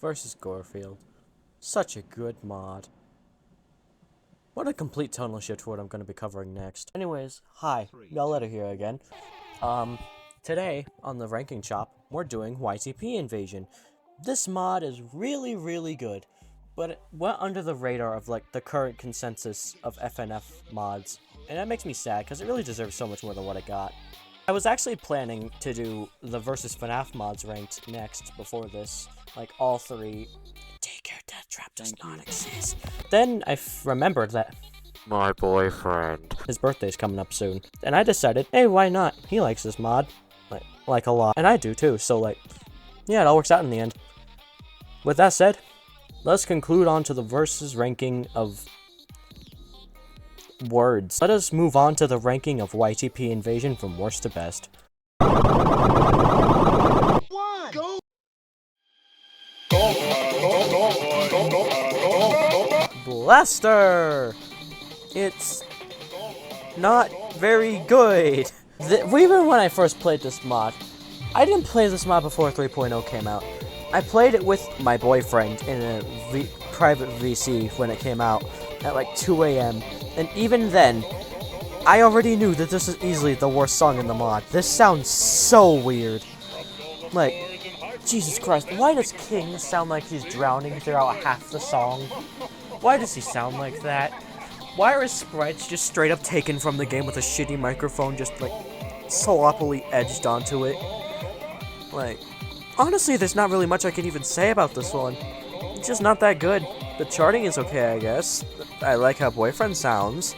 versus Gorefield. Such a good mod. What a complete tonal shift for what I'm going to be covering next. Anyways, hi, Yoletta here again. Today, on the ranking chop, we're doing YTP Invasion. This mod is really good, but it went under the radar of, like, the current consensus of FNF mods, and that makes me sad, because it really deserves so much more than what it got. I was actually planning to do the versus FNAF mods ranked next, before this, like, all three. Take your death trap does not exist. Then I remembered that my boyfriend, his birthday's coming up soon, and I decided, hey, why not? He likes this mod, like a lot, and I do too, so, like, yeah, it all works out in the end. With that said, let's conclude on to the versus ranking of words. Let us move on to the ranking of YTP Invasion from worst to best. Go. Blaster! It's not very good. Even when I first played this mod, I didn't play this mod before 3.0 came out. I played it with my boyfriend in a private VC when it came out at like 2 AM, and even then, I already knew that this is easily the worst song in the mod. This sounds so weird. Like, Jesus Christ, why does King sound like he's drowning throughout half the song? Why does he sound like that? Why are his sprites just straight up taken from the game with a shitty microphone just, like, sloppily edged onto it? Like, honestly, there's not really much I can even say about this one. It's just not that good. The charting is okay, I guess. I like how Boyfriend sounds,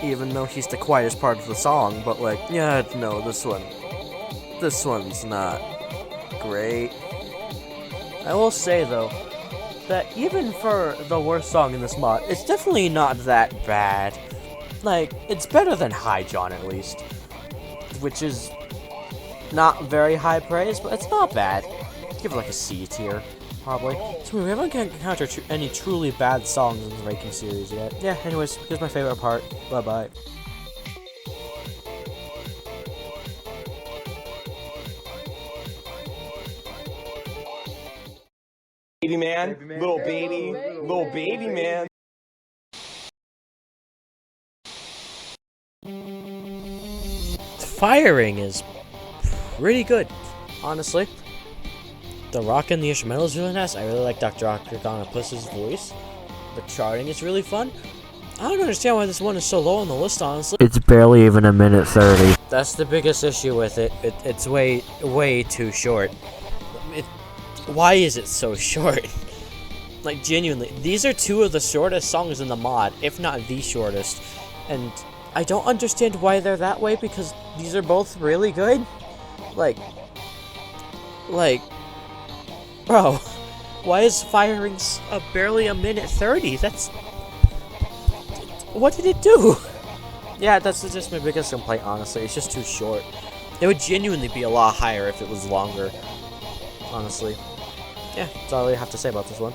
even though he's the quietest part of the song, but, like, yeah, no, this one's not great. I will say, though, that even for the worst song in this mod, it's definitely not that bad. Like, it's better than Hi John, at least, which is not very high praise, but it's not bad. Give it like a C tier, probably. So we haven't encountered any truly bad songs in the ranking series yet. Yeah, anyways, here's my favorite part. Bye-bye. Baby man, little baby man. Firing is pretty good, honestly. The rock and the instrumental is really nice. I really like Dr. Octagonapus' voice. The charting is really fun. I don't understand why this one is so low on the list, honestly. It's barely even a minute 30. That's the biggest issue with it. It's way too short. Why is it so short? Like, genuinely, these are two of the shortest songs in the mod, if not the shortest. And I don't understand why they're that way, because these are both really good. Like, bro, why is Firing barely a minute 30? What did it do? Yeah, that's just my biggest complaint, honestly. It's just too short. It would genuinely be a lot higher if it was longer, honestly. Yeah, that's all I have to say about this one.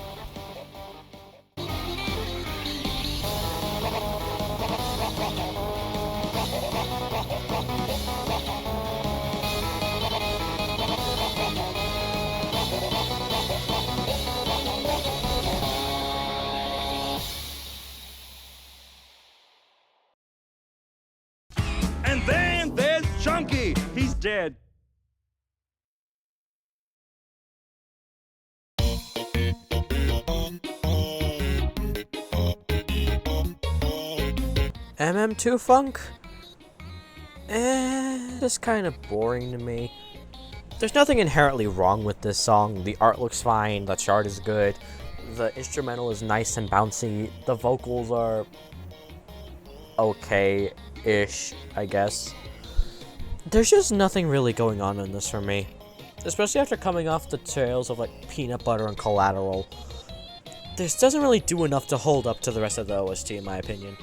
And then there's Chunky. He's dead. MM2 Funk? It's kind of boring to me. There's nothing inherently wrong with this song. The art looks fine, the chart is good, the instrumental is nice and bouncy, the vocals are okay-ish, I guess. There's just nothing really going on in this for me. Especially after coming off the trails of, like, Peanut Butter and Collateral. This doesn't really do enough to hold up to the rest of the OST, in my opinion.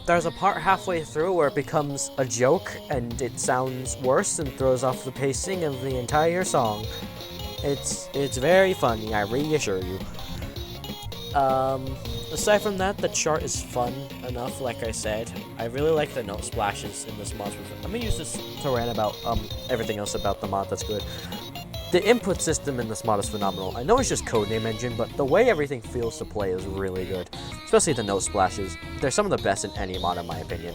There's a part halfway through where it becomes a joke, and it sounds worse and throws off the pacing of the entire song. It's very funny, I reassure you. Aside from that, the chart is fun enough, like I said. I really like the note splashes in this mod. I'm gonna use this to rant about everything else about the mod that's good. The input system in this mod is phenomenal. I know it's just codename engine, but the way everything feels to play is really good. Especially the note splashes. They're some of the best in any mod in my opinion.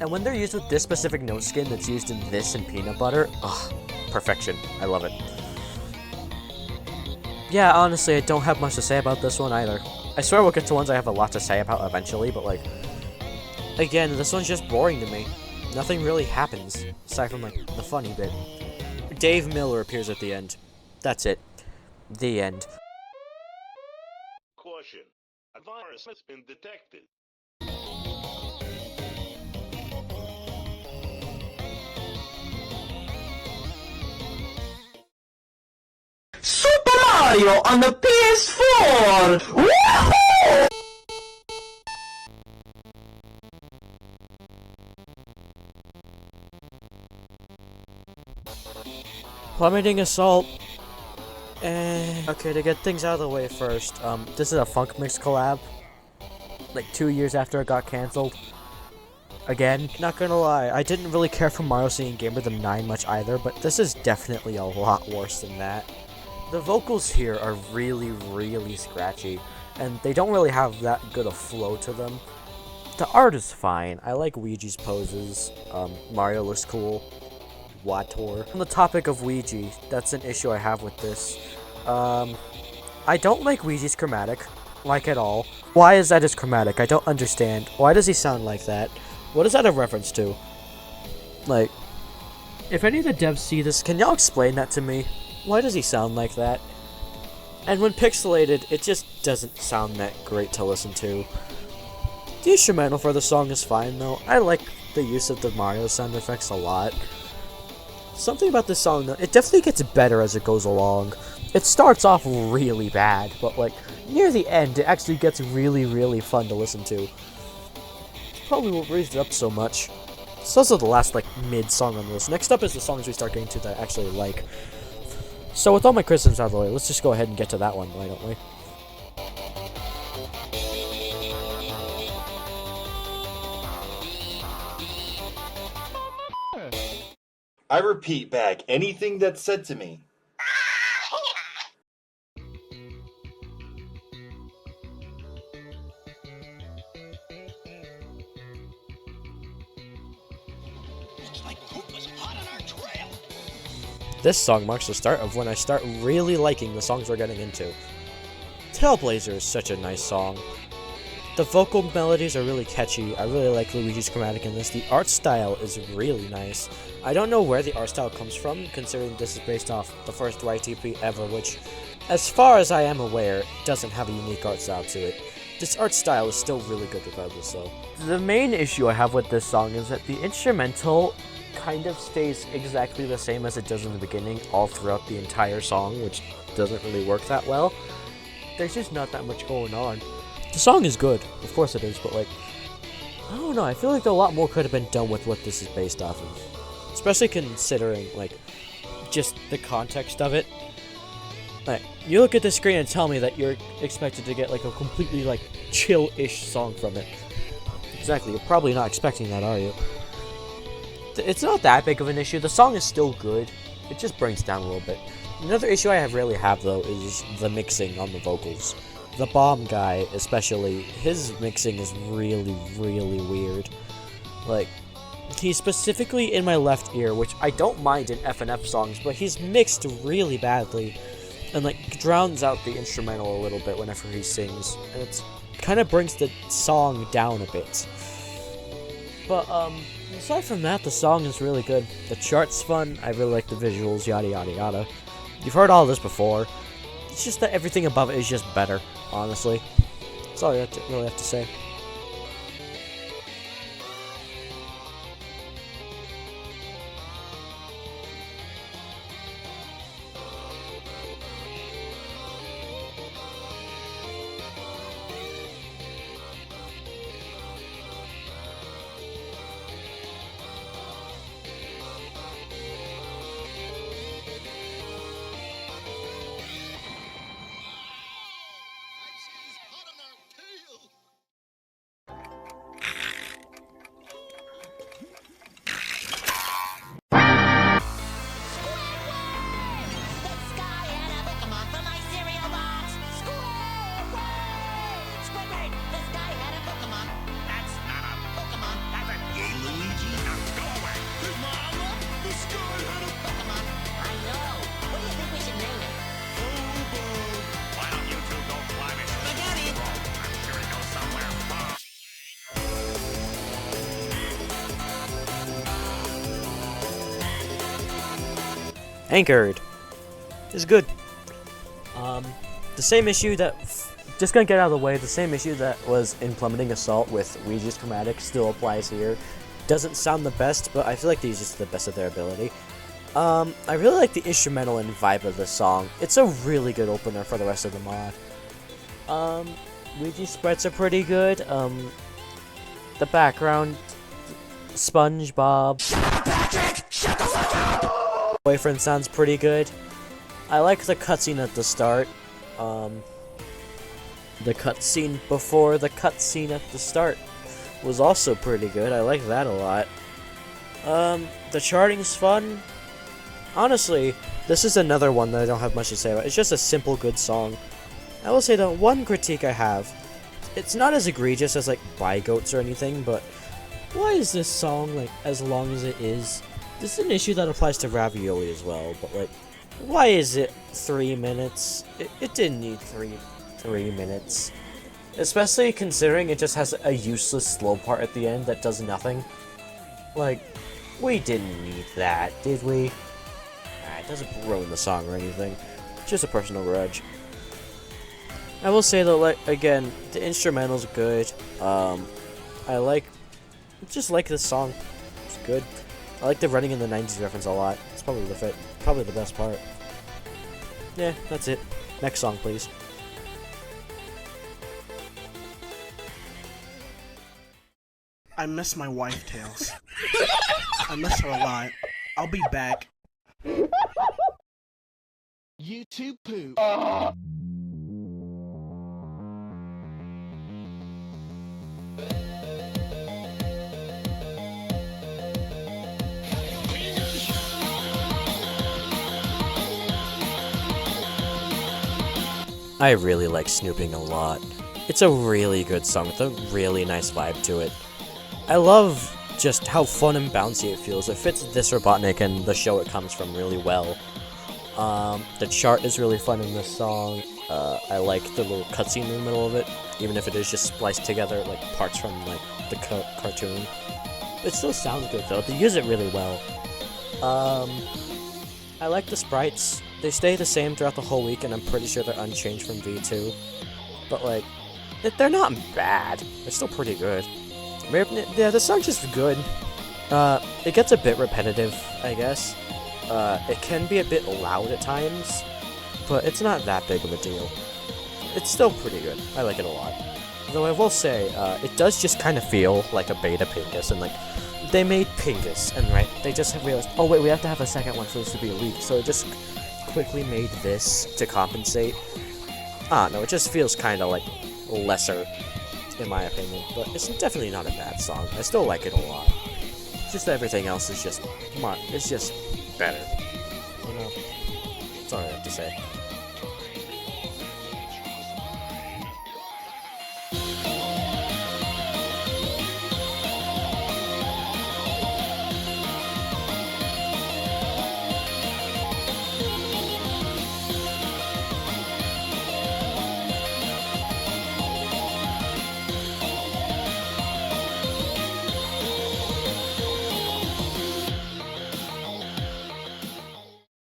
And when they're used with this specific note skin that's used in this and peanut butter, ugh, perfection. I love it. Yeah, honestly, I don't have much to say about this one either. I swear we'll get to ones I have a lot to say about eventually, but like, again, this one's just boring to me. Nothing really happens, aside from like the funny bit. Dave Miller appears at the end. That's it. The end. Caution. A virus has been detected. Super Mario on the PS4! Woohoo! Plummeting Assault. Okay, to get things out of the way first, this is a Funk Mix collab. Like 2 years after it got cancelled. Again, not gonna lie, I didn't really care for Mario Singing Game Rhythm 9 much either, but this is definitely a lot worse than that. The vocals here are really, really scratchy, and they don't really have that good a flow to them. The art is fine. I like Ouija's poses. Mario looks cool. Wator. On the topic of Ouija, that's an issue I have with this. I don't like Ouija's chromatic, like at all. Why is that his chromatic? I don't understand. Why does he sound like that? What is that a reference to? Like, if any of the devs see this, can y'all explain that to me? Why does he sound like that? And when pixelated, it just doesn't sound that great to listen to. The instrumental for the song is fine though. I like the use of the Mario sound effects a lot. Something about this song though, it definitely gets better as it goes along. It starts off really bad, but like, near the end, it actually gets really, really fun to listen to. It's probably what raised it up so much. It's also the last, like, mid-song on this. Next up is the songs we start getting to that I actually like. So with all my criticisms out of the way, let's just go ahead and get to that one, why don't we? I repeat back anything that's said to me. This song marks the start of when I start really liking the songs we're getting into. Tailblazer is such a nice song. The vocal melodies are really catchy. I really like Luigi's chromatic in this. The art style is really nice. I don't know where the art style comes from, considering this is based off the first YTP ever, which, as far as I am aware, doesn't have a unique art style to it. This art style is still really good regardless, though. The main issue I have with this song is that the instrumental kind of stays exactly the same as it does in the beginning all throughout the entire song, which doesn't really work that well. There's just not that much going on. The song is good, of course it is, but like, I don't know, I feel like a lot more could have been done with what this is based off of. Especially considering, like, just the context of it. Like, you look at the screen and tell me that you're expected to get like a completely like chill-ish song from it. Exactly, you're probably not expecting that, are you? It's not that big of an issue. The song is still good. It just brings down a little bit. Another issue I really have though is the mixing on the vocals. The bomb guy, especially, his mixing is really, really weird. Like, he's specifically in my left ear, which I don't mind in FNF songs, but he's mixed really badly. And like, drowns out the instrumental a little bit whenever he sings. And it kind of brings the song down a bit. But, aside from that, the song is really good. The chart's fun, I really like the visuals, yada yada yada. You've heard all this before. It's just that everything above it is just better, honestly. That's all I really have to say. Anchored is good. The same issue that, just gonna get out of the way, the same issue that was in Plummeting Assault with Ouija's Chromatic still applies here. Doesn't sound the best, but I feel like these are just the best of their ability. I really like the instrumental and vibe of this song. It's a really good opener for the rest of the mod. Ouija's spreads are pretty good. The background, SpongeBob. Boyfriend sounds pretty good. I like the cutscene at the start. The cutscene before the cutscene at the start was also pretty good. I like that a lot. The charting's fun. Honestly, this is another one that I don't have much to say about. It's just a simple, good song. I will say the one critique I have, it's not as egregious as, like, By Goats or anything, but why is this song, like, as long as it is? This is an issue that applies to Ravioli as well, but, like, why is it 3 minutes? It didn't need three minutes. Especially considering it just has a useless slow part at the end that does nothing. Like, we didn't need that, did we? It doesn't ruin the song or anything. It's just a personal grudge. I will say though, like, again, the instrumental's good. I just like this song. It's good. I like the running in the 90s reference a lot. It's probably the best part. Yeah, that's it. Next song, please. I miss my wife, Tails. I miss her a lot. I'll be back. YouTube poop. I really like Snooping a lot. It's a really good song with a really nice vibe to it. I love just how fun and bouncy it feels. It fits this Robotnik and the show it comes from really well. The chart is really fun in this song. I like the little cutscene in the middle of it, even if it is just spliced together like parts from like the cartoon. It still sounds good though. They use it really well. I like the sprites. They stay the same throughout the whole week, and I'm pretty sure they're unchanged from V2. But, like, they're not bad. They're still pretty good. Yeah, the song's just good. It gets a bit repetitive, I guess. It can be a bit loud at times, but it's not that big of a deal. It's still pretty good. I like it a lot. Though I will say, it does just kind of feel like a beta Pingus, and, like, they made Pingus, and, right, they just realized, oh, wait, we have to have a second one for this to be a leak, so it just quickly made this to compensate. No, it just feels kind of like lesser, in my opinion, but it's definitely not a bad song. I still like it a lot. Just everything else is just, come on, it's just better. You know? That's all I have to say.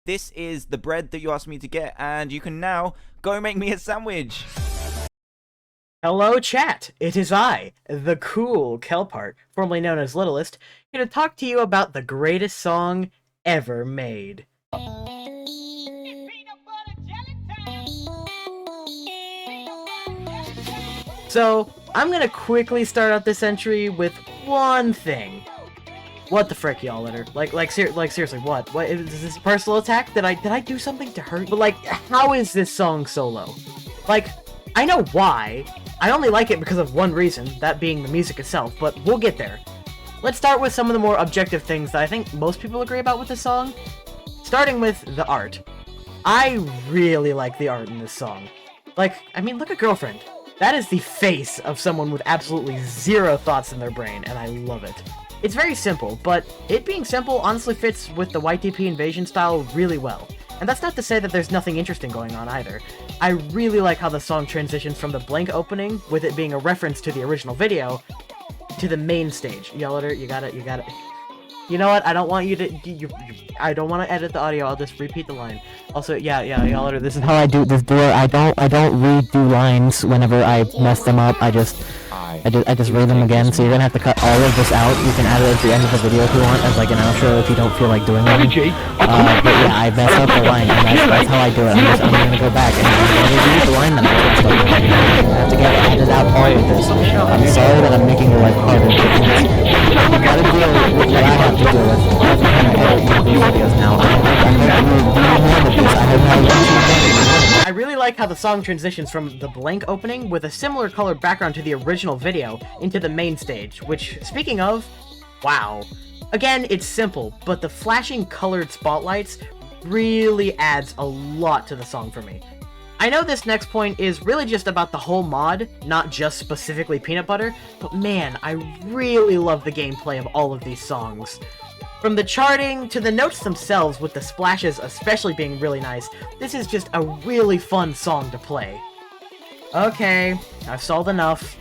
This is the bread that you asked me to get, and you can now go make me a sandwich. Hello, chat! It is I, the cool Kelpart, formerly known as Littlest, here to talk to you about the greatest song ever made. So, I'm gonna quickly start out this entry with one thing. What the frick, y'all, litter? Like seriously, what? What is this, a personal attack? Did I do something to hurt? But like, how is this song solo? Like, I know why. I only like it because of one reason, that being the music itself, but we'll get there. Let's start with some of the more objective things that I think most people agree about with this song. Starting with the art. I really like the art in this song. Like, I mean, look at Girlfriend. That is the face of someone with absolutely zero thoughts in their brain, and I love it. It's very simple, but it being simple honestly fits with the YTP Invasion style really well. And that's not to say that there's nothing interesting going on either. I really like how the song transitions from the blank opening, with it being a reference to the original video, to the main stage. Yeller, you got it. You know what? I don't want you to. I don't want to edit the audio. I'll just repeat the line. Also, yeah, y'all. This is how I do this duo. I don't redo lines whenever I mess them up. I just read them again. So you're gonna have to cut all of this out. You can add it at the end of the video if you want, as like an outro if you don't feel like doing one. But yeah, I messed up the line, and that's how I do it. I'm gonna go back and I'm gonna read the line, then I have to get edit out all of this. I'm sorry that I'm making your life harder. You gotta deal with what I have to deal with. I'm gonna edit one of these videos now. I really like how the song transitions from the blank opening with a similar colored background to the original video into the main stage, which, speaking of, wow. Again, it's simple, but the flashing colored spotlights really adds a lot to the song for me. I know this next point is really just about the whole mod, not just specifically Peanut Butter, but man, I really love the gameplay of all of these songs. From the charting to the notes themselves, with the splashes especially being really nice, this is just a really fun song to play. Okay, I've stalled enough.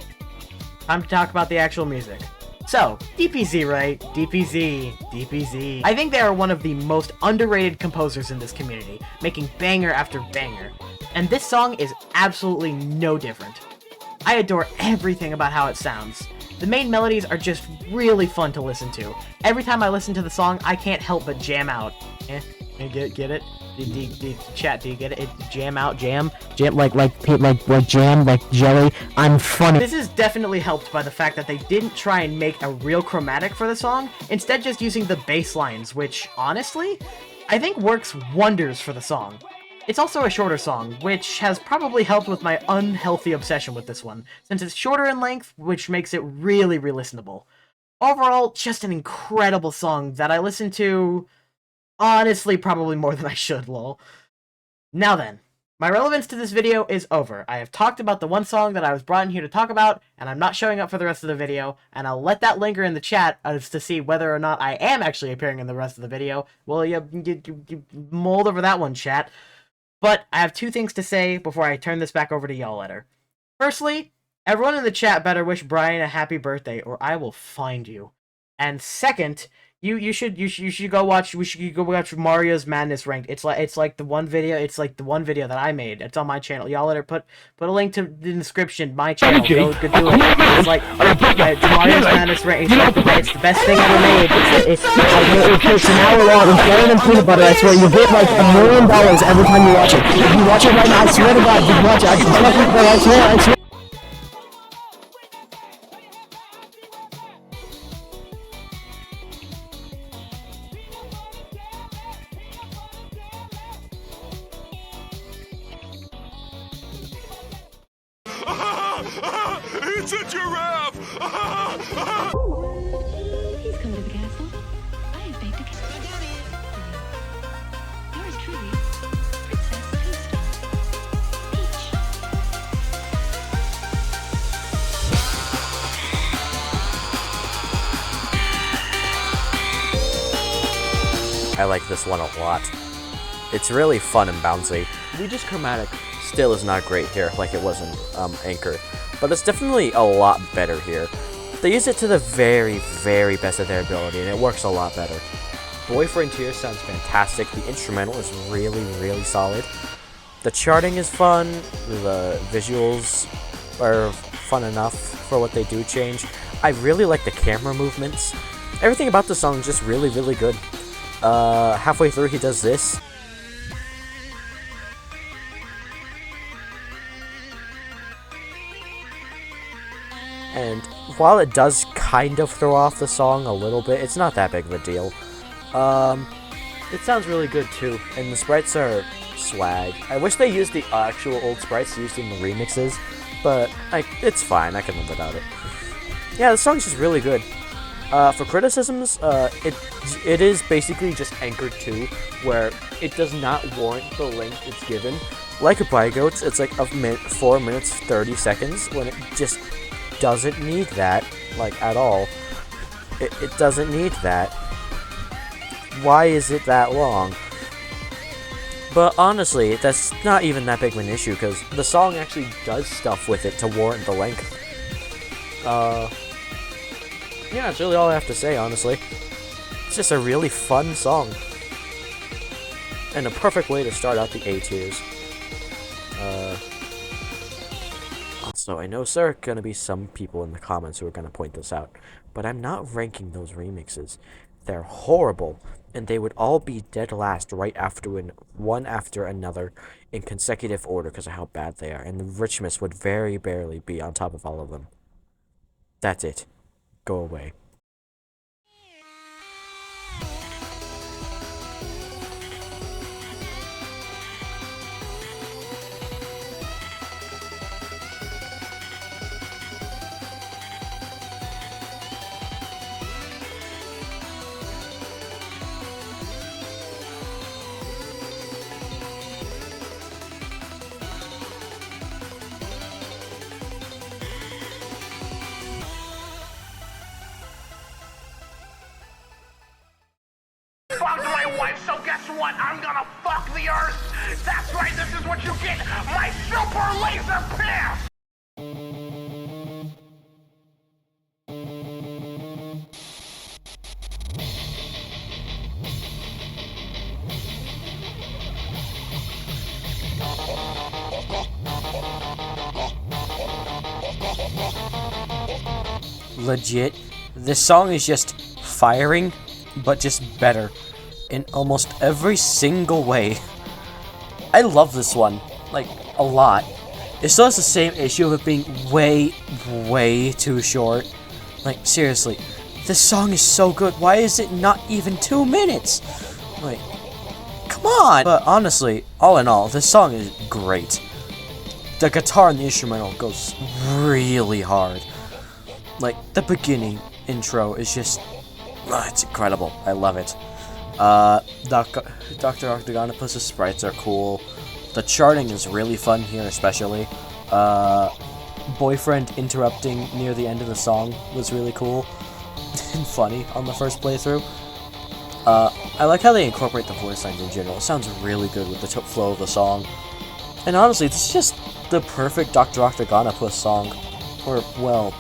Time to talk about the actual music. So, DPZ, right? DPZ. I think they are one of the most underrated composers in this community, making banger after banger. And this song is absolutely no different. I adore everything about how it sounds. The main melodies are just really fun to listen to. Every time I listen to the song, I can't help but jam out. Get it? Chat, do you get it? Jam out, jam, like jam, like jelly. I'm funny. This is definitely helped by the fact that they didn't try and make a real chromatic for the song, instead just using the bass lines, which, honestly, I think works wonders for the song. It's also a shorter song, which has probably helped with my unhealthy obsession with this one, since it's shorter in length, which makes it really re-listenable. Overall, just an incredible song that I listen to, honestly, probably more than I should, lol. Now then, my relevance to this video is over. I have talked about the one song that I was brought in here to talk about, and I'm not showing up for the rest of the video, and I'll let that linger in the chat as to see whether or not I am actually appearing in the rest of the video. Well, you mold over that one, chat. But I have two things to say before I turn this back over to y'all later. Firstly, everyone in the chat better wish Brian a happy birthday, or I will find you. And second, you should go watch. We should go watch Mario's Madness Ranked. It's like the one video. It's like the one video that I made. It's on my channel. Y'all later put a link to the description. My channel. Go do it. It's like it's Mario's Madness Ranked. It's the best thing ever made. It's an hour long. It's better than Peanut Butter. I swear. You get like $1 million every time you watch it. If you watch it right now, I swear to God, you watch it. I swear. It's a giraffe! Please come to the castle. I have baked a cake. Yours truly, Princess Toasty. Peach. I like this one a lot. It's really fun and bouncy. Regis Chromatic still is not great here like it was in Anchor, but it's definitely a lot better here. They use it to the very, very best of their ability, and it works a lot better. Boy Frontier sounds fantastic. The instrumental is really, really solid. The charting is fun. The visuals are fun enough for what they do change. I really like the camera movements. Everything about the song is just really, really good. Halfway through, he does this. And while it does kind of throw off the song a little bit, it's not that big of a deal. It sounds really good too, and the sprites are swag. I wish they used the actual old sprites used in the remixes, but it's fine, I can live without it. Yeah, the song's just really good. For criticisms, it is basically just Anchor 2, where it does not warrant the length it's given. Like a Bygoats, it's like 4 minutes 30 seconds, when it just doesn't need that, like, at all. It doesn't need that. Why is it that long? But honestly, that's not even that big of an issue, because the song actually does stuff with it to warrant the length. Yeah, that's really all I have to say, honestly. It's just a really fun song. And a perfect way to start out the A tiers. Also, I know there are going to be some people in the comments who are going to point this out, but I'm not ranking those remixes. They're horrible, and they would all be dead last right after one after another in consecutive order because of how bad they are, and the Richmas would very barely be on top of all of them. That's it. Go away. Fucked my wife, so guess what? I'm gonna fuck the earth! That's right, this is what you get! My super laser piss! Legit, this song is just firing, but just better in almost every single way. I love this one, like, a lot. It still has the same issue of it being way too short. Like, seriously, this song is so good, why is it not even 2 minutes? Like, come on! But honestly, all in all, this song is great. The guitar and the instrumental goes really hard. Like, the beginning intro is just... it's incredible. I love it. Dr. Octagonapus' sprites are cool. The charting is really fun here, especially. Boyfriend interrupting near the end of the song was really cool and funny on the first playthrough. I like how they incorporate the voice lines in general. It sounds really good with the flow of the song. And honestly, this is just the perfect Dr. Octagonapus song. Or, well,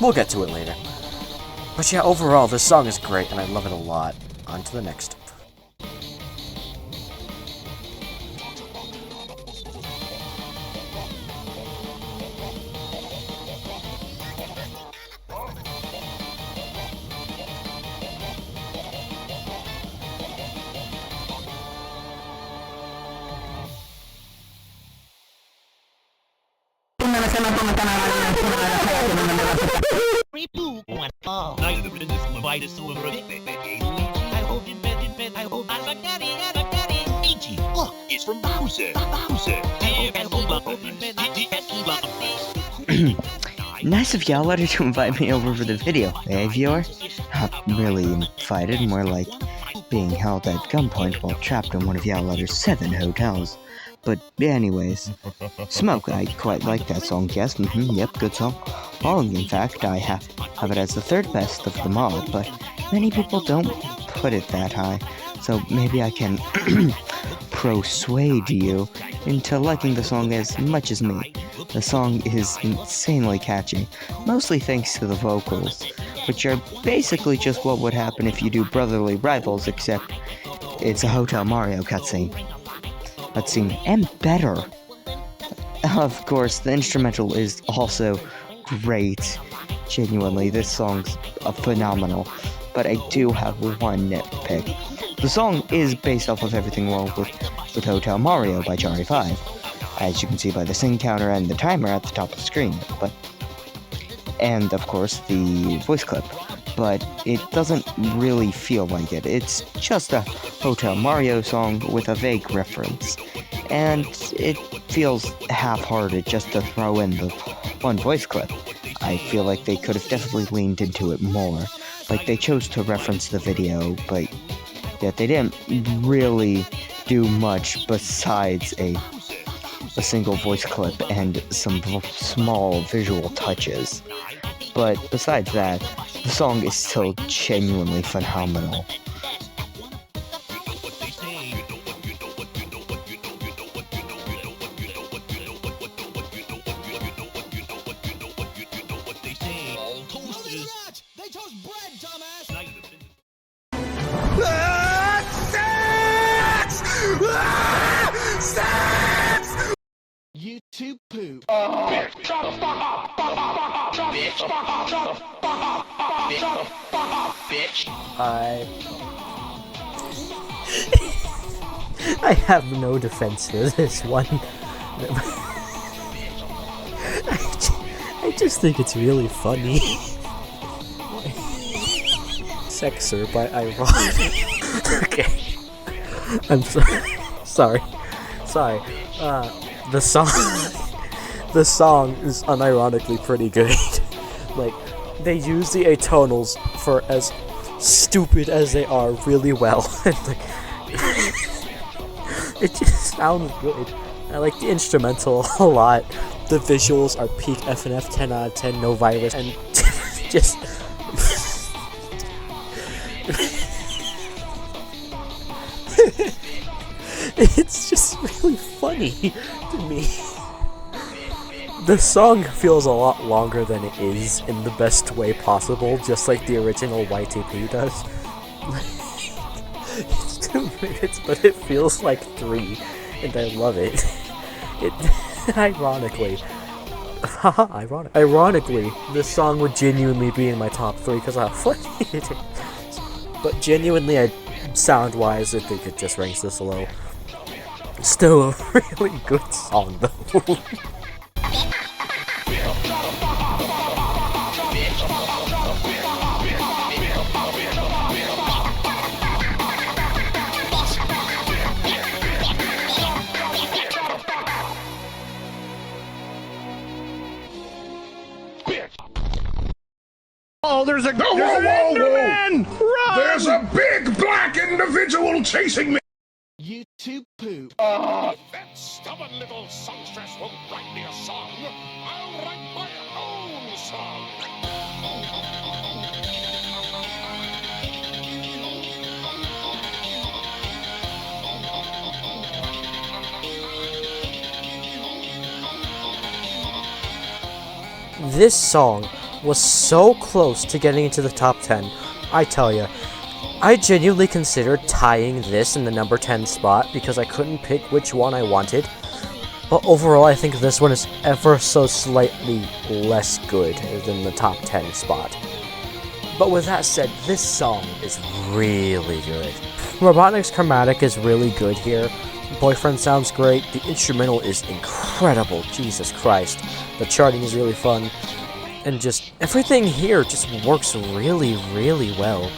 we'll get to it later. But yeah, overall, this song is great, and I love it a lot. On to the next. Look, it's from Bowser. Nice of y'all to invite me over for the video, eh, viewer? Not really invited, more like being held at gunpoint while trapped in one of y'all 7 hotels. But anyways, Smoke, I quite like that song, yes, yep, good song. Long, in fact, I have it as the 3rd best of them all, but many people don't put it that high, so maybe I can persuade you into liking the song as much as me. The song is insanely catchy, mostly thanks to the vocals, which are basically just what would happen if you do Brotherly Rivals, except it's a Hotel Mario cutscene. And better. Of course, the instrumental is also great. Genuinely, this song's phenomenal. But I do have one nitpick. The song is based off of everything wrong with Hotel Mario by Jari 5, as you can see by the sing counter and the timer at the top of the screen. And of course, the voice clip. But it doesn't really feel like it. It's just a Hotel Mario song with a vague reference. And it feels half-hearted just to throw in the one voice clip. I feel like they could have definitely leaned into it more. Like, they chose to reference the video, but yet they didn't really do much besides a single voice clip and some small visual touches. But besides that, the song is still genuinely phenomenal. I have no defense for this one. I just think it's really funny. Sexer by Ironic. Okay. I'm sorry. Sorry. The song is unironically pretty good. Like, they use the atonals for as stupid as they are really well. And like, it just sounds good. I like the instrumental a lot. The visuals are peak FNF 10 out of 10, no virus, and just it's just really funny to me. The song feels a lot longer than it is in the best way possible, just like the original YTP does. It's 2 minutes, but it feels like 3, and I love it. Ironically, this song would genuinely be in my top 3 because how funny it is. But genuinely, sound-wise, I think it just ranks this low. Still a really good song, though. Oh, there's an Enderman! Run! There's a big black individual chasing me! You two poop. If that stubborn little songstress won't write me a song, I'll write my own song! This song was so close to getting into the top 10, I tell ya. I genuinely considered tying this in the number 10 spot because I couldn't pick which one I wanted. But overall, I think this one is ever so slightly less good than the top 10 spot. But with that said, this song is really good. Robotnik's chromatic is really good here. Boyfriend sounds great. The instrumental is incredible. Jesus Christ. The charting is really fun. And just everything here just works really, really well.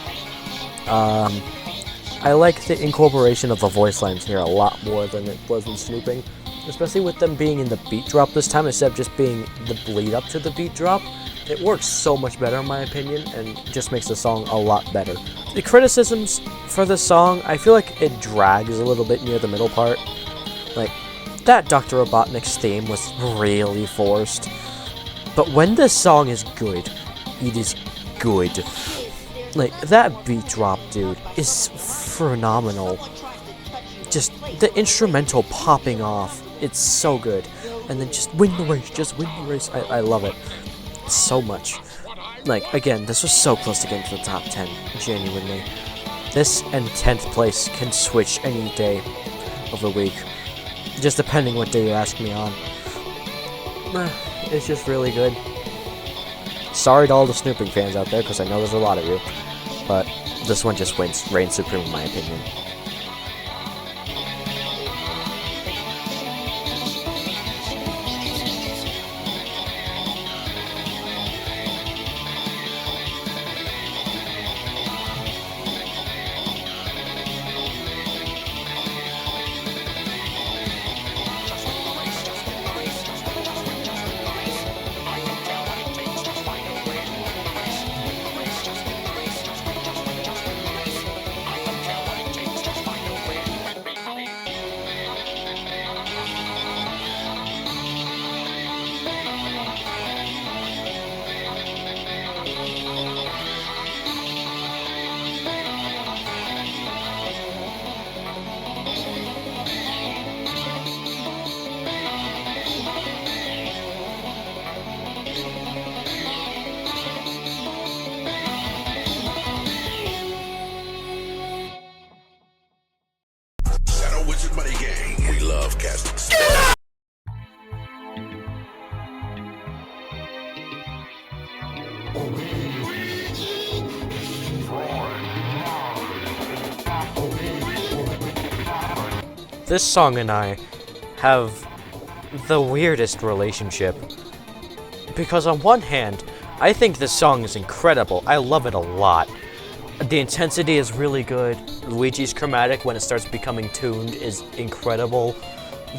I like the incorporation of the voice lines here a lot more than it was in Snooping. Especially with them being in the beat drop this time instead of just being the bleed up to the beat drop. It works so much better in my opinion and just makes the song a lot better. The criticisms for the song, I feel like it drags a little bit near the middle part. Like, that Dr. Robotnik's theme was really forced. But when this song is good, it is good. Like, that beat drop, dude, is phenomenal. Just the instrumental popping off, it's so good. And then just win the race, I love it so much. Like, again, this was so close to getting to the top 10, genuinely. This and 10th place can switch any day of the week, just depending what day you ask me on. It's just really good. Sorry to all the Snooping fans out there, because I know there's a lot of you, but this one just reigns supreme in my opinion. this song and I have the weirdest relationship. Because on one hand, I think this song is incredible. I love it a lot. The intensity is really good. Luigi's chromatic, when it starts becoming tuned, is incredible.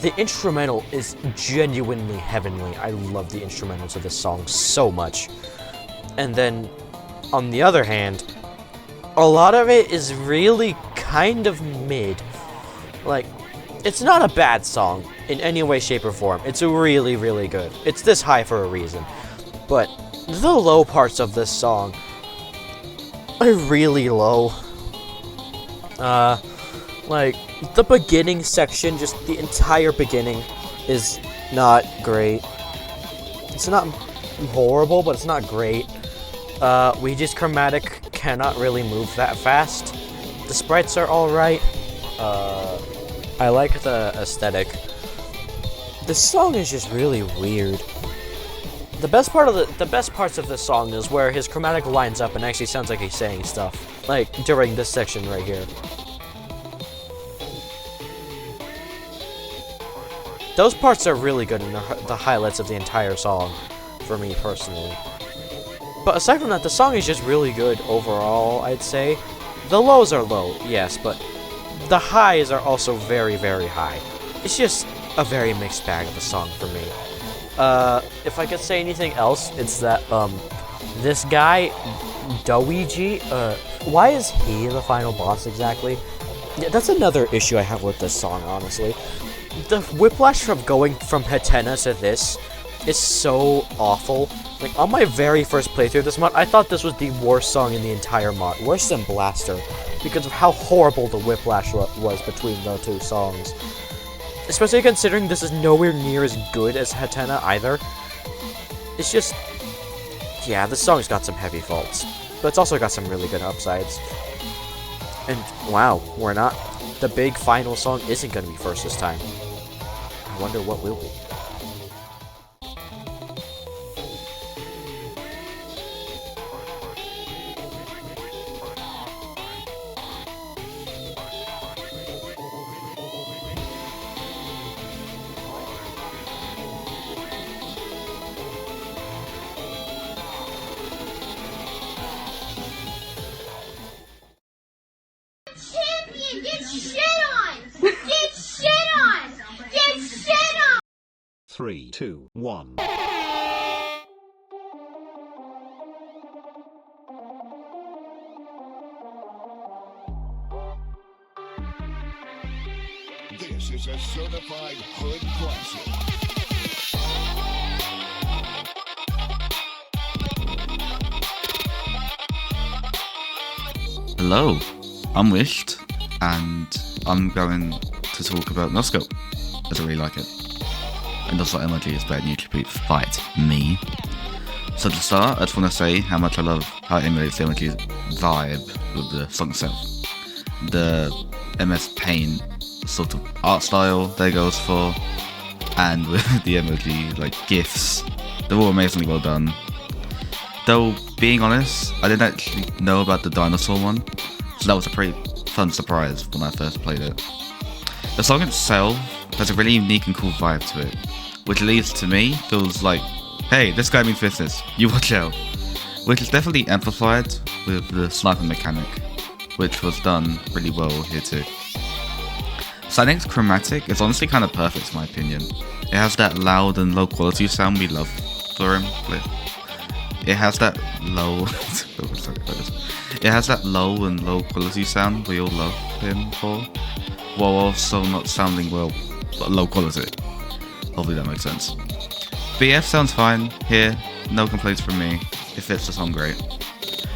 The instrumental is genuinely heavenly. I love the instrumentals of this song so much. And then, on the other hand, a lot of it is really kind of mid. Like, it's not a bad song in any way, shape, or form. It's really, really good. It's this high for a reason. But the low parts of this song are really low. Like, the beginning section, just the entire beginning, is not great. It's not horrible, but it's not great. Ouija's chromatic cannot really move that fast. The sprites are alright. I like the aesthetic. This song is just really weird. The best parts of this song is where his chromatic lines up and actually sounds like he's saying stuff. Like, during this section right here. Those parts are really good and are the highlights of the entire song, for me personally. But aside from that, the song is just really good overall, I'd say. The lows are low, yes, but the highs are also very, very high. It's just a very mixed bag of a song for me. If I could say anything else, it's that, this guy, Doiji, why is he the final boss exactly? Yeah, that's another issue I have with this song, honestly. The whiplash from going from Henna to this is so awful. Like, on my very first playthrough of this mod, I thought this was the worst song in the entire mod. Worse than Blaster, because of how horrible the whiplash was between the two songs. Especially considering this is nowhere near as good as Henna either. It's just... yeah, this song's got some heavy faults. But it's also got some really good upsides. And, wow, we're not... the big final song isn't going to be first this time. I wonder what will be. Champion, get shit on! Get shit on! Get shit on! 3, 2, 1. This is a certified hood classic. Hello, I'm Wished, and I'm going to talk about Noscope, as I really like it. And also emoji is better than YouTube fight me. So to start, I just want to say how much I love how it emulates the emoji's vibe with the song itself. The MS Paint sort of art style that it goes for, and with the emoji like GIFs, they're all amazingly well done. Though, being honest, I didn't actually know about the dinosaur one, so that was a pretty fun surprise when I first played it. The song itself has a really unique and cool vibe to it, which leads to me feels like, hey, this guy means business, you watch out. Which is definitely amplified with the sniping mechanic, which was done really well here too. Sonic's chromatic is honestly kind of perfect in my opinion. It has that loud and low quality sound we love for him. It has that low it has that low and low quality sound we all love him for, while also not sounding well, but low quality. Hopefully that makes sense. BF sounds fine here, no complaints from me, it fits the song great.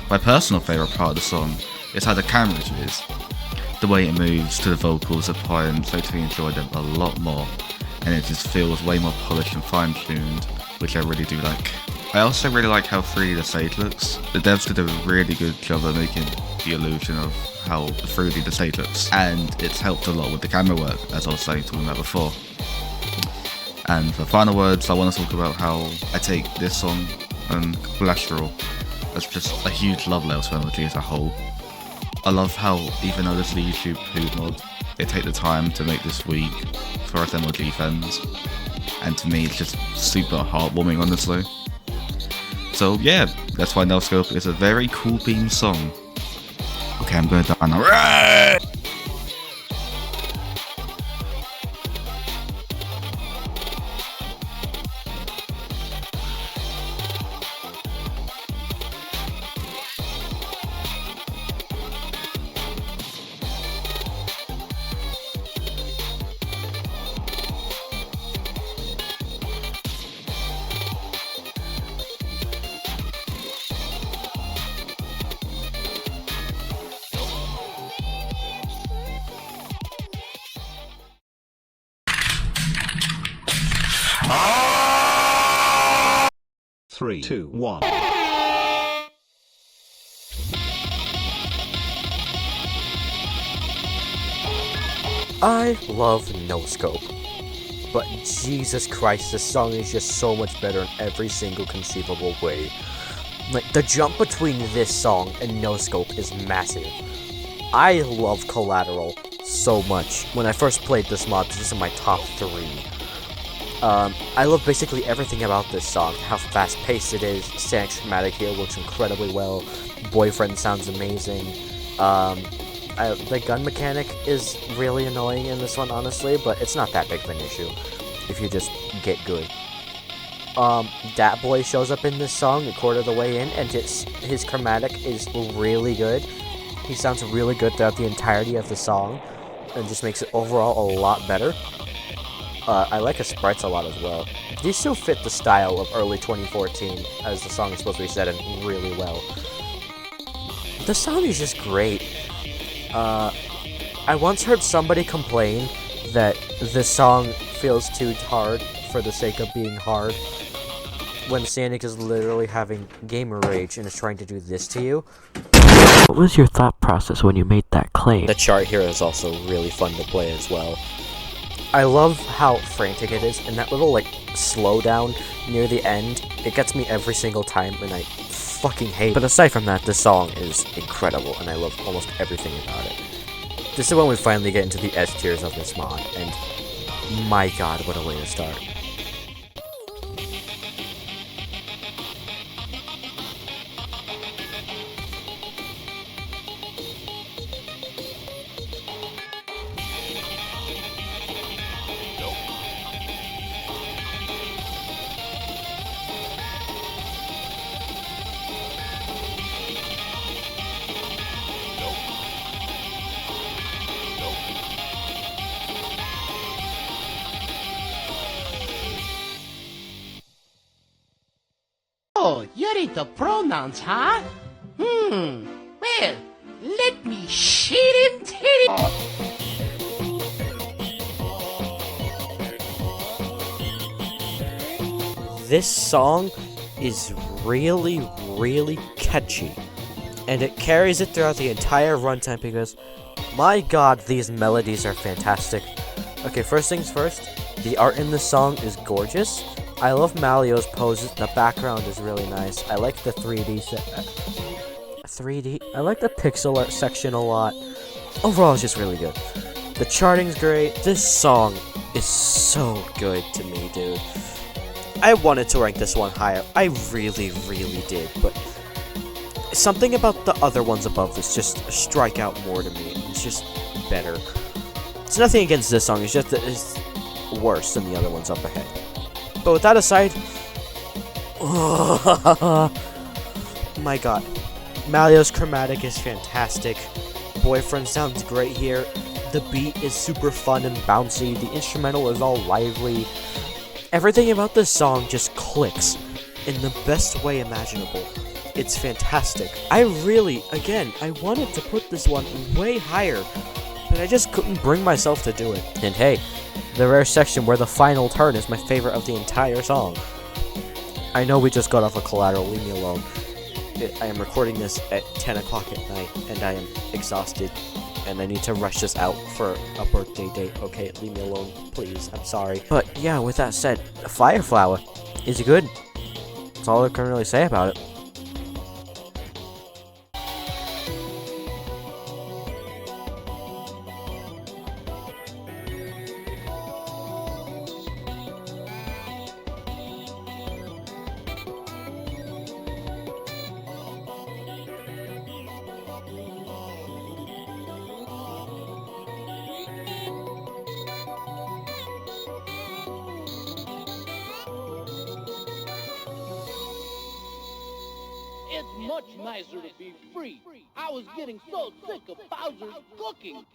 My personal favourite part of the song is how the camera is. The way it moves to the vocals of poems makes me enjoy them a lot more, and it just feels way more polished and fine-tuned, which I really do like. I also really like how 3D the stage looks. The devs did a really good job of making the illusion of how 3D the stage looks, and it's helped a lot with the camera work, as I was talking about before. And for final words, I want to talk about how I take this song and Collateral as just a huge love letter to MLG as a whole. I love how, even though this is a YouTube Hoot mod, they take the time to make this week for us MLG fans. And to me, it's just super heartwarming, honestly. So yeah, that's why No Scope is a very cool theme song. Okay, I'm going down now. Three, two, one. I love No Scope, but Jesus Christ, this song is just so much better in every single conceivable way. Like, the jump between this song and No Scope is massive. I love Collateral so much. When I first played this mod, this is in my top 3. I love basically everything about this song. How fast-paced it is, Static Schematic here works incredibly well, Boyfriend sounds amazing, the gun mechanic is really annoying in this one, honestly, but it's not that big of an issue if you just get good. Dat Boy shows up in this song a quarter of the way in, and his chromatic is really good. He sounds really good throughout the entirety of the song, and just makes it overall a lot better. I like his sprites a lot as well. These still fit the style of early 2014, as the song is supposed to be set in really well. The song is just great. I once heard somebody complain that this song feels too hard for the sake of being hard, when Sonic is literally having gamer rage and is trying to do this to you. What was your thought process when you made that claim? The chart here is also really fun to play as well. I love how frantic it is, and that little, like, slowdown near the end, it gets me every single time, and I fucking hate it. But aside from that, this song is incredible, and I love almost everything about it. This is when we finally get into the S tiers of this mod, and my god, what a way to start. Oh, you're into pronouns, huh? Well, let me shit and titty. This song is really, really catchy, and it carries it throughout the entire runtime because, my god, these melodies are fantastic. Okay, first things first, the art in this song is gorgeous. I love Malio's poses. The background is really nice. I like the 3D. I like the pixel art section a lot. Overall, it's just really good. The charting's great. This song is so good to me, dude. I wanted to rank this one higher. I really, really did, but something about the other ones above this just strike out more to me. It's just better. It's nothing against this song. It's just that it's worse than the other ones up ahead. But with that aside, my god, Malio's chromatic is fantastic. Boyfriend sounds great here. The beat is super fun and bouncy. The instrumental is all lively. Everything about this song just clicks in the best way imaginable. It's fantastic. I wanted to put this one way higher, but I just couldn't bring myself to do it. And hey, the rare section where the final turn is my favorite of the entire song. I know we just got off a Collateral, leave me alone. I am recording this at 10 o'clock at night, and I am exhausted, and I need to rush this out for a birthday date. Okay, leave me alone, please, I'm sorry. But yeah, with that said, Fireflower is good. That's all I can really say about it. much nicer to be free. I was getting so sick of Bowser's cooking.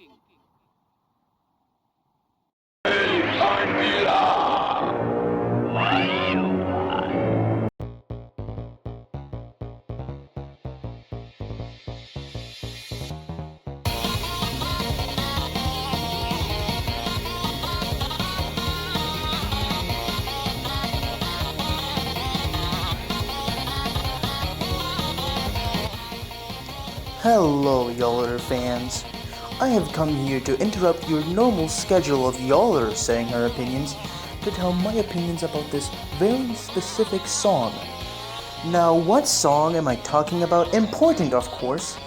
Hello, Yaller fans. I have come here to interrupt your normal schedule of Yaller saying her opinions to tell my opinions about this very specific song. Now, what song am I talking about? Important, of course.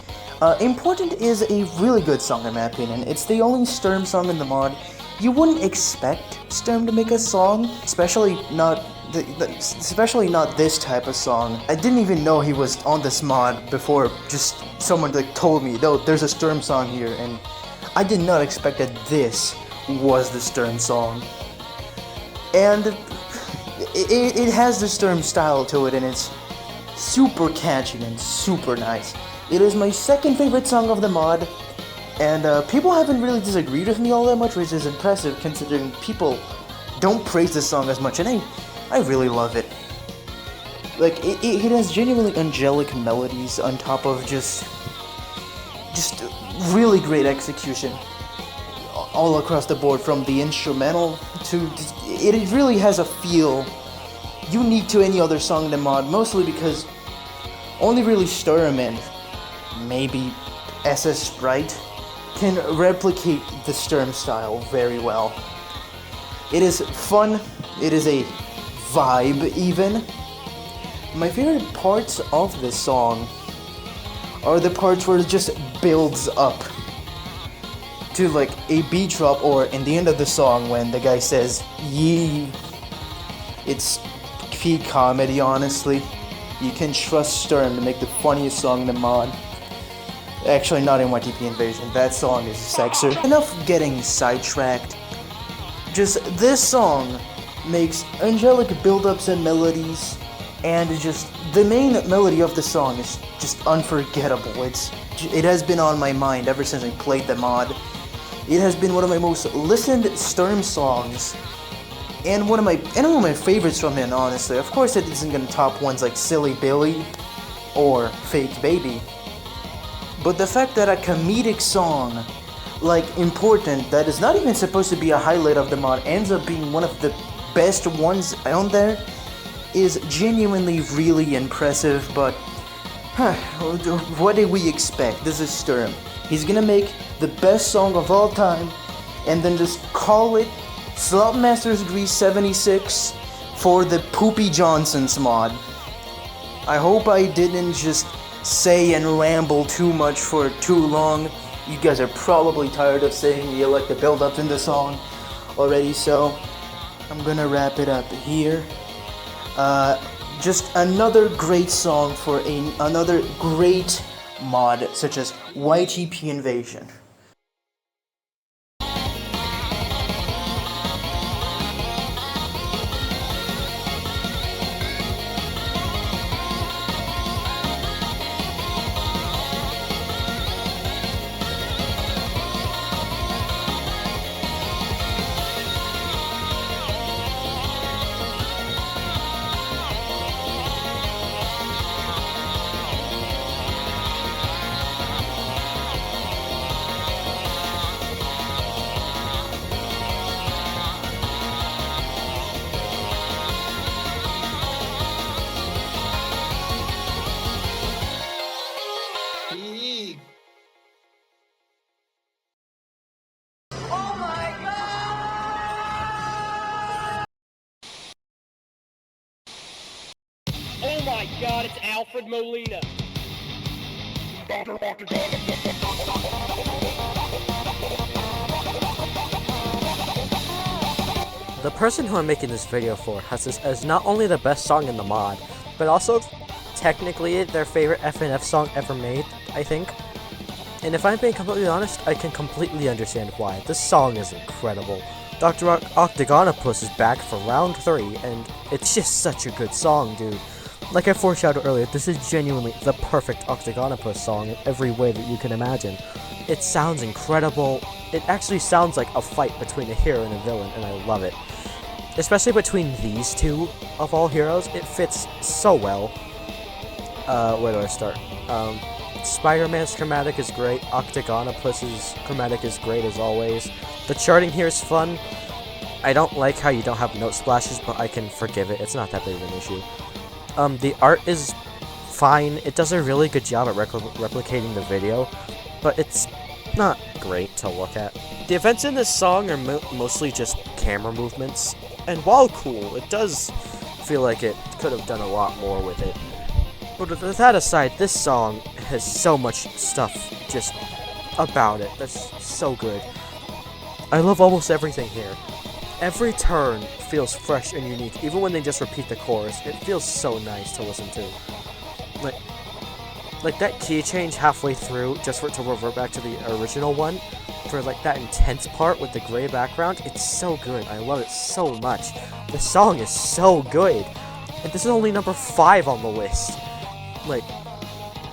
Important is a really good song in my opinion. It's the only Sturm song in the mod. You wouldn't expect Sturm to make a song, especially not this type of song. I didn't even know he was on this mod before just someone told me, no, there's a Sturm song here, and I did not expect that this was the Sturm song. And it has the Sturm style to it, and it's super catchy and super nice. It is my second favorite song of the mod, and people haven't really disagreed with me all that much, which is impressive considering people don't praise this song as much, and I really love it. Like, it has genuinely angelic melodies on top of just really great execution all across the board, from the instrumental to... It really has a feel unique to any other song in the mod, mostly because only really Sturm and maybe SS Sprite can replicate the Sturm style very well. It is fun, it is a vibe even. My favorite parts of this song are the parts where it just builds up to like a beat drop, or in the end of the song when the guy says yee. It's peak comedy, honestly. You can trust Sturm to make the funniest song in the mod. Actually, not in YTP Invasion. That song is sexer. Enough getting sidetracked. Just this song makes angelic build-ups and melodies, and just the main melody of the song is just unforgettable. It has been on my mind ever since I played the mod. It has been one of my most listened Sturm songs, and one of my favorites from him, honestly. Of course, it isn't gonna top ones like Silly Billy or Fake Baby, but the fact that a comedic song like Important, that is not even supposed to be a highlight of the mod, ends up being one of the best ones on there is genuinely really impressive. But what did we expect? This is Sturm. He's gonna make the best song of all time and then just call it Slop Masters Grease 76 for the Poopy Johnson's mod. I hope I didn't just say and ramble too much for too long. You guys are probably tired of saying you like the build-ups in the song already, so I'm gonna wrap it up here. Just another great song for another great mod such as YTP Invasion. Oh my god, it's Alfred Molina. The person who I'm making this video for has this as not only the best song in the mod, but also technically their favorite FNF song ever made, I think. And if I'm being completely honest, I can completely understand why. This song is incredible. Octagonapus is back for round 3, and it's just such a good song, dude. Like I foreshadowed earlier, this is genuinely the perfect Octagonapus song in every way that you can imagine. It sounds incredible. It actually sounds like a fight between a hero and a villain, and I love it. Especially between these two of all heroes, it fits so well. Where do I start? Spider-Man's chromatic is great. Octagonapus's chromatic is great as always. The charting here is fun. I don't like how you don't have note splashes, but I can forgive it. It's not that big of an issue. The art is fine. It does a really good job at replicating the video, but it's not great to look at. The events in this song are mostly just camera movements, and while cool, it does feel like it could have done a lot more with it. But with that aside, this song has so much stuff just about it that's so good. I love almost everything here. Every turn feels fresh and unique, even when they just repeat the chorus. It feels so nice to listen to. Like that key change halfway through, just for it to revert back to the original one, for like that intense part with the gray background, it's so good. I love it so much. The song is so good. And this is only number 5 on the list. Like,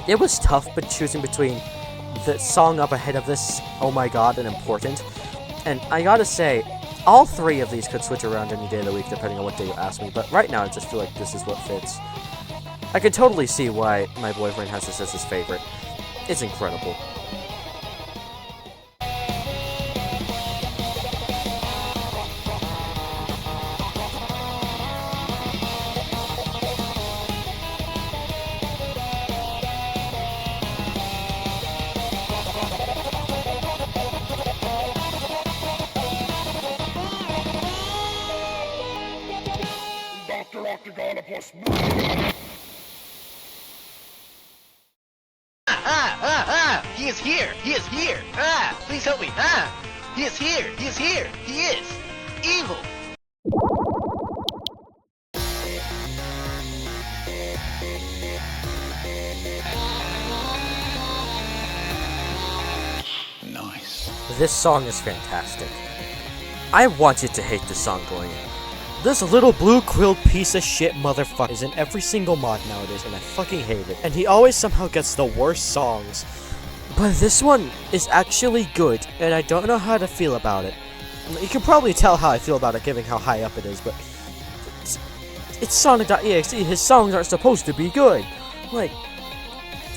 it was tough but choosing between the song up ahead of this, Oh My God, and Important. And I gotta say, all 3 of these could switch around any day of the week depending on what day you ask me, but right now I just feel like this is what fits. I can totally see why my boyfriend has this as his favorite. It's incredible. Octagonapus. He is here! He is here! Please help me! He is here! He is here! He is evil! Nice. This song is fantastic. I wanted to hate this song going in. This little blue-quilled piece of shit motherfucker is in every single mod nowadays, and I fucking hate it. And he always somehow gets the worst songs. But this one is actually good, and I don't know how to feel about it. You can probably tell how I feel about it, given how high up it is, but... It's Sonic.exe, his songs aren't supposed to be good. Like...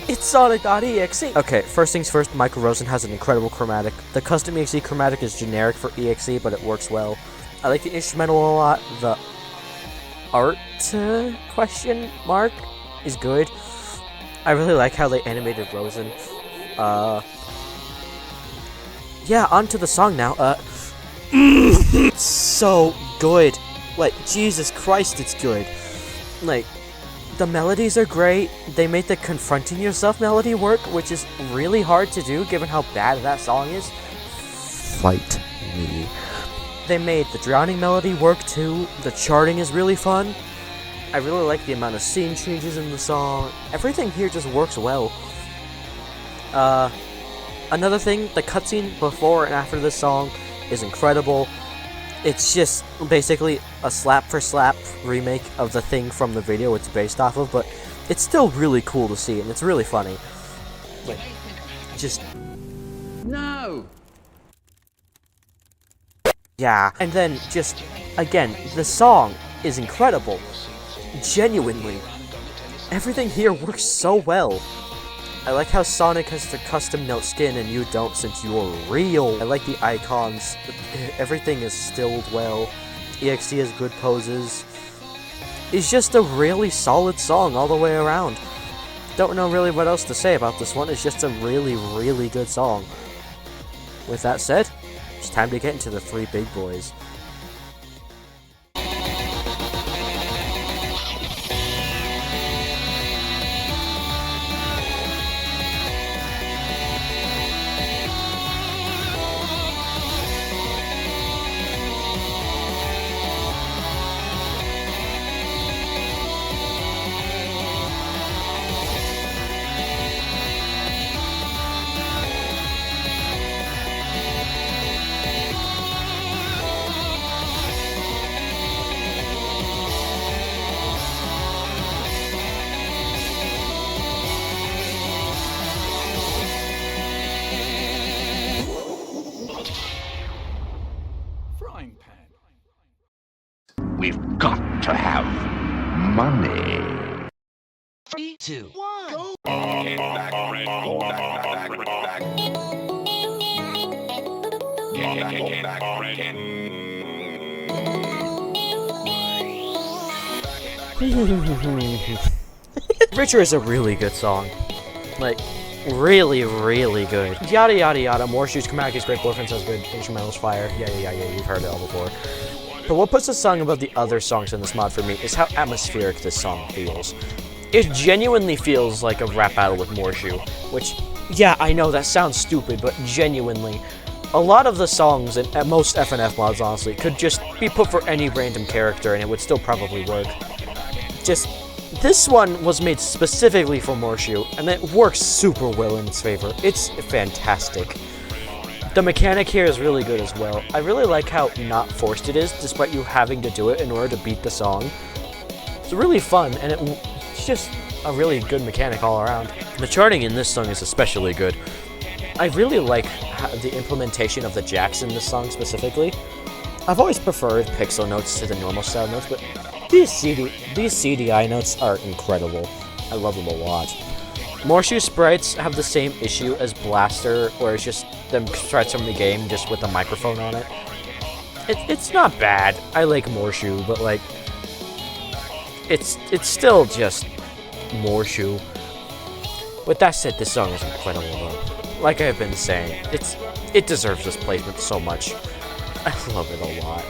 It's Sonic.exe. Okay, first things first, Michael Rosen has an incredible chromatic. The custom EXE chromatic is generic for EXE, but it works well. I like the instrumental a lot. The art question mark is good. I really like how they animated Rosen. Yeah, on to the song now. It's so good. Like, Jesus Christ, it's good. Like, the melodies are great. They made the confronting yourself melody work, which is really hard to do given how bad that song is. Fight me. They made the drowning melody work too. The charting is really fun. I really like the amount of scene changes in the song. Everything here just works well. Another thing, the cutscene before and after this song is incredible. It's just basically a slap-for-slap remake of the thing from the video it's based off of, but it's still really cool to see, and it's really funny. Like, just... No! Yeah, and then just, again, the song is incredible. Genuinely. Everything here works so well. I like how Sonic has the custom note skin and you don't since you're real. I like the icons. Everything is stilled well. EXE has good poses. It's just a really solid song all the way around. Don't know really what else to say about this one. It's just a really, really good song. With that said, it's time to get into the 3 big boys. We've got to have money. 3, 2, 1. Go. Get back, Fred. Go back, back. Get back, Fred. Richer is a really good song. Like, really, really good. Yada yada yada, more shoes, Chromatic is great, Boyfriend sounds good, Instrumental's fire, yeah, you've heard it all before. But what puts this song above the other songs in this mod for me is how atmospheric this song feels. It genuinely feels like a rap battle with Morshu, which, yeah, I know that sounds stupid, but genuinely, a lot of the songs, and at most FNF mods honestly, could just be put for any random character and it would still probably work. Just, this one was made specifically for Morshu, and it works super well in its favor. It's fantastic. The mechanic here is really good as well. I really like how not forced it is, despite you having to do it in order to beat the song. It's really fun, and it's just a really good mechanic all around. The charting in this song is especially good. I really like the implementation of the jacks in this song specifically. I've always preferred pixel notes to the normal style notes, but these CDI notes are incredible. I love them a lot. Morshu sprites have the same issue as Blaster, where it's just them sprites from the game just with a microphone on it. It's not bad. I like Morshu, but like, it's still just Morshu. With that said, this song is incredible though. Like I've been saying, it deserves this placement so much. I love it a lot.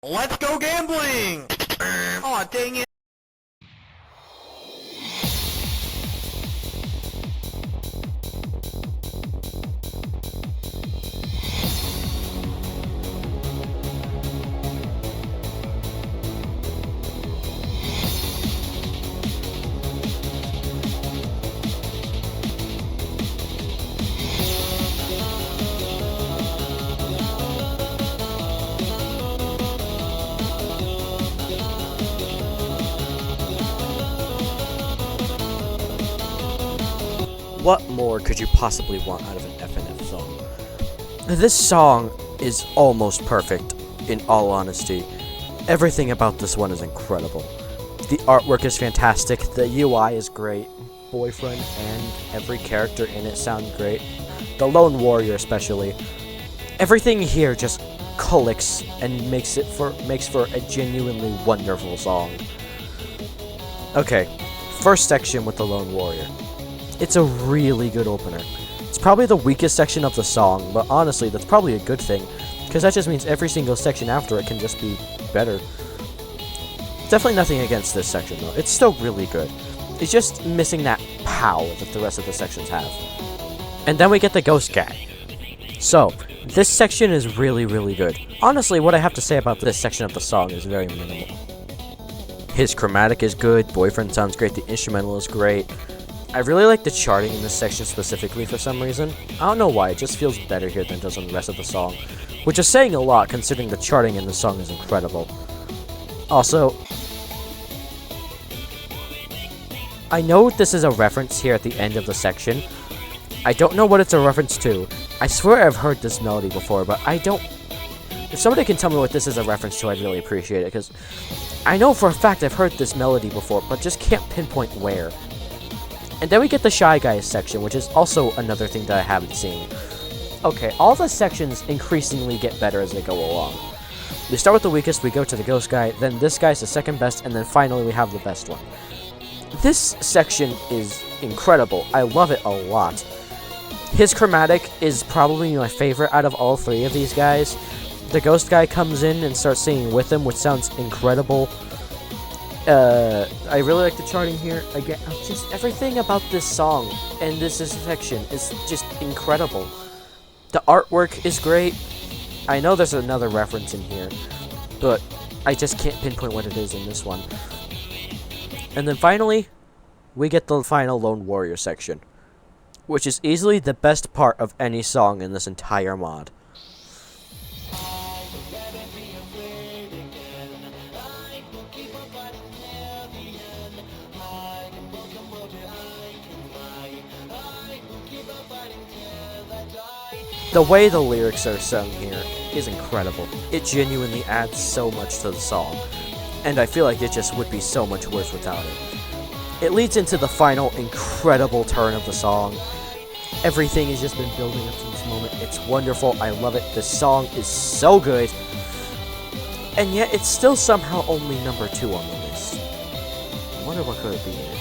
Let's go gambling! Aw, dang it. What more could you possibly want out of an FNF song? This song is almost perfect, in all honesty. Everything about this one is incredible. The artwork is fantastic, the UI is great, Boyfriend and every character in it sound great. The Lone Warrior especially. Everything here just clicks and makes for a genuinely wonderful song. Okay, first section with the Lone Warrior. It's a really good opener. It's probably the weakest section of the song, but honestly, that's probably a good thing, because that just means every single section after it can just be better. Definitely nothing against this section, though. It's still really good. It's just missing that pow that the rest of the sections have. And then we get the Ghost Guy. So, this section is really, really good. Honestly, what I have to say about this section of the song is very minimal. His chromatic is good, Boyfriend sounds great, the instrumental is great. I really like the charting in this section specifically for some reason. I don't know why, it just feels better here than it does on the rest of the song. Which is saying a lot considering the charting in the song is incredible. Also, I know this is a reference here at the end of the section. I don't know what it's a reference to. I swear I've heard this melody before, but I don't... If somebody can tell me what this is a reference to, I'd really appreciate it, because I know for a fact I've heard this melody before, but just can't pinpoint where. And then we get the Shy Guys section, which is also another thing that I haven't seen. Okay, all the sections increasingly get better as they go along. We start with the weakest, we go to the Ghost Guy, then this guy's the second best, and then finally we have the best one. This section is incredible. I love it a lot. His chromatic is probably my favorite out of all three of these guys. The Ghost Guy comes in and starts singing with him, which sounds incredible. I really like the charting here. Again, just everything about this song and this section is just incredible. The artwork is great. I know there's another reference in here, but I just can't pinpoint what it is in this one. And then finally, we get the final Lone Warrior section, which is easily the best part of any song in this entire mod. The way the lyrics are sung here is incredible. It genuinely adds so much to the song, and I feel like it just would be so much worse without it. It leads into the final incredible turn of the song. Everything has just been building up to this moment. It's wonderful. I love it. The song is so good, and yet it's still somehow only number 2 on the list. I wonder what could it be in it.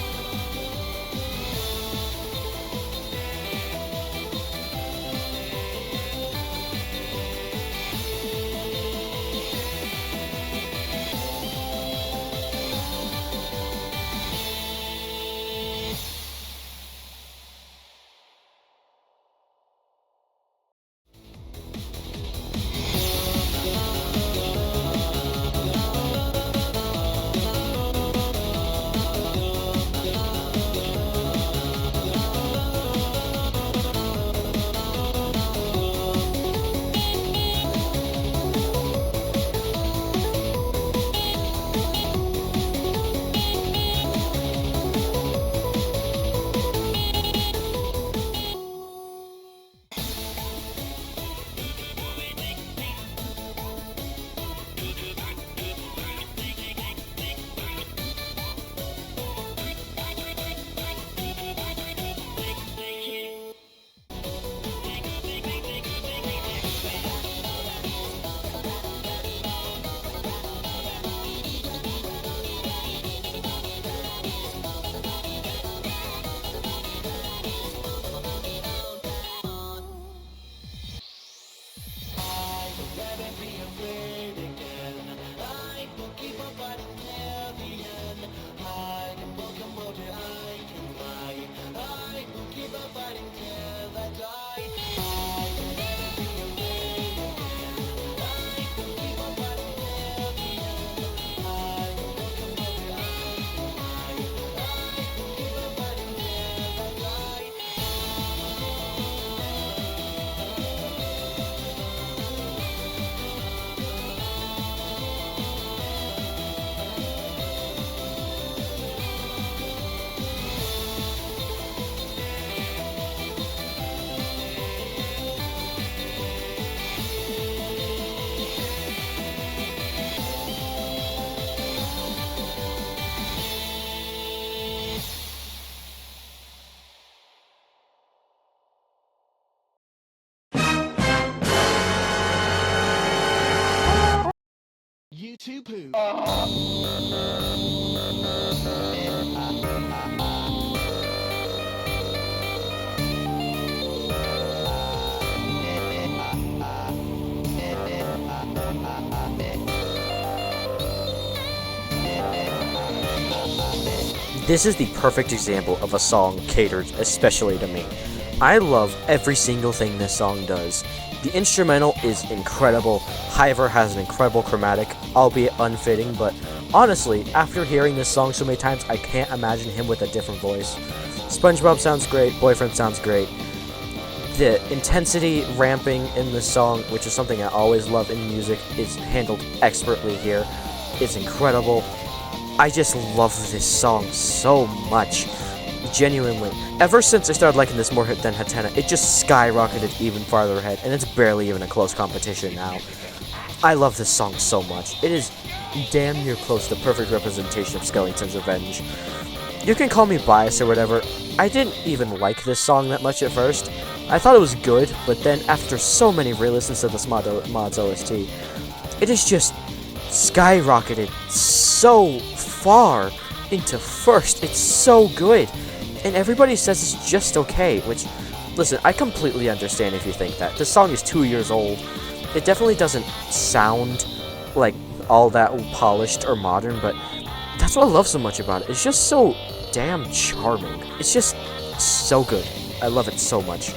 YTP. This is the perfect example of a song catered especially to me. I love every single thing this song does. The instrumental is incredible. Hiver has an incredible chromatic, albeit unfitting, but honestly, after hearing this song so many times, I can't imagine him with a different voice. SpongeBob sounds great, Boyfriend sounds great. The intensity ramping in this song, which is something I always love in music, is handled expertly here. It's incredible. I just love this song so much. Genuinely. Ever since I started liking this more than Henna, it just skyrocketed even farther ahead, and it's barely even a close competition now. I love this song so much. It is damn near close to the perfect representation of Skellington's Revenge. You can call me biased or whatever. I didn't even like this song that much at first. I thought it was good, but then after so many re-listens to this mod's OST, it is just skyrocketed so far into first. It's so good. And everybody says it's just okay, which, listen, I completely understand if you think that. This song is 2 years old. It definitely doesn't sound like all that polished or modern, but that's what I love so much about it. It's just so damn charming. It's just so good. I love it so much.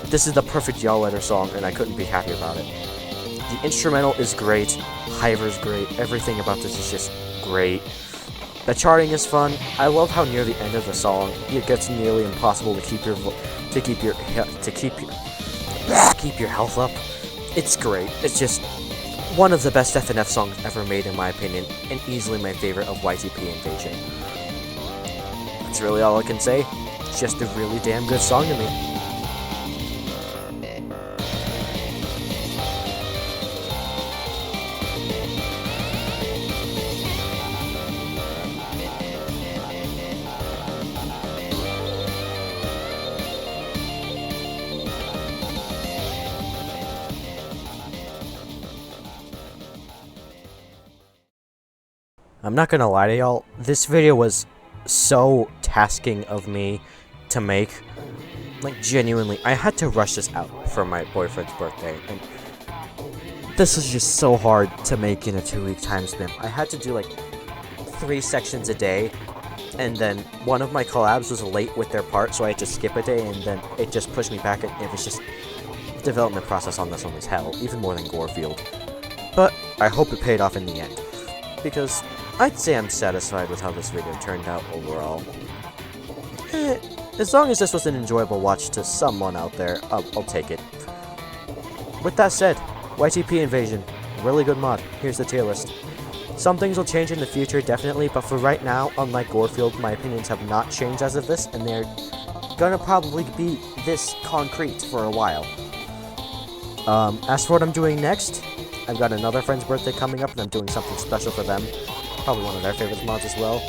This is the perfect Y'all Letter song, and I couldn't be happy about it. The instrumental is great, Hyver's great, everything about this is just great. The charting is fun. I love how near the end of the song it gets nearly impossible to keep your health up. It's great. It's just one of the best FNF songs ever made in my opinion, and easily my favorite of YTP Invasion. That's really all I can say. It's just a really damn good song to me. I'm not gonna lie to y'all, this video was so tasking of me to make. Like, genuinely, I had to rush this out for my boyfriend's birthday, and this is just so hard to make in a 2-week time span. I had to do, like, 3 sections a day, and then one of my collabs was late with their part, so I had to skip a day, and then it just pushed me back, and it was just... The development process on this one was hell, even more than Gorefield. But I hope it paid off in the end, because I'd say I'm satisfied with how this video turned out overall. As long as this was an enjoyable watch to someone out there, I'll take it. With that said, YTP Invasion, really good mod. Here's the tier list. Some things will change in the future, definitely, but for right now, unlike Gorefield, my opinions have not changed as of this, and they're gonna probably be this concrete for a while. As for what I'm doing next, I've got another friend's birthday coming up, and I'm doing something special for them. Probably one of their favorite mods as well.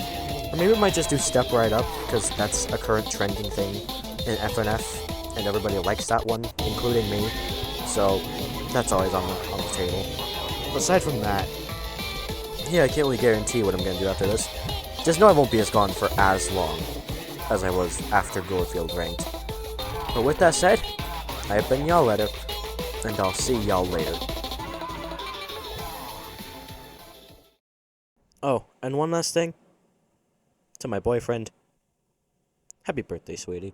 Or maybe we might just do Step Right Up, because that's a current trending thing in FNF, and everybody likes that one, including me. So, that's always on the table. Aside from that, yeah, I can't really guarantee what I'm going to do after this. Just know I won't be as gone for as long as I was after Gorefield Ranked. But with that said, I have been y'all later, and I'll see y'all later. Oh, and one last thing. To my boyfriend. Happy birthday, sweetie.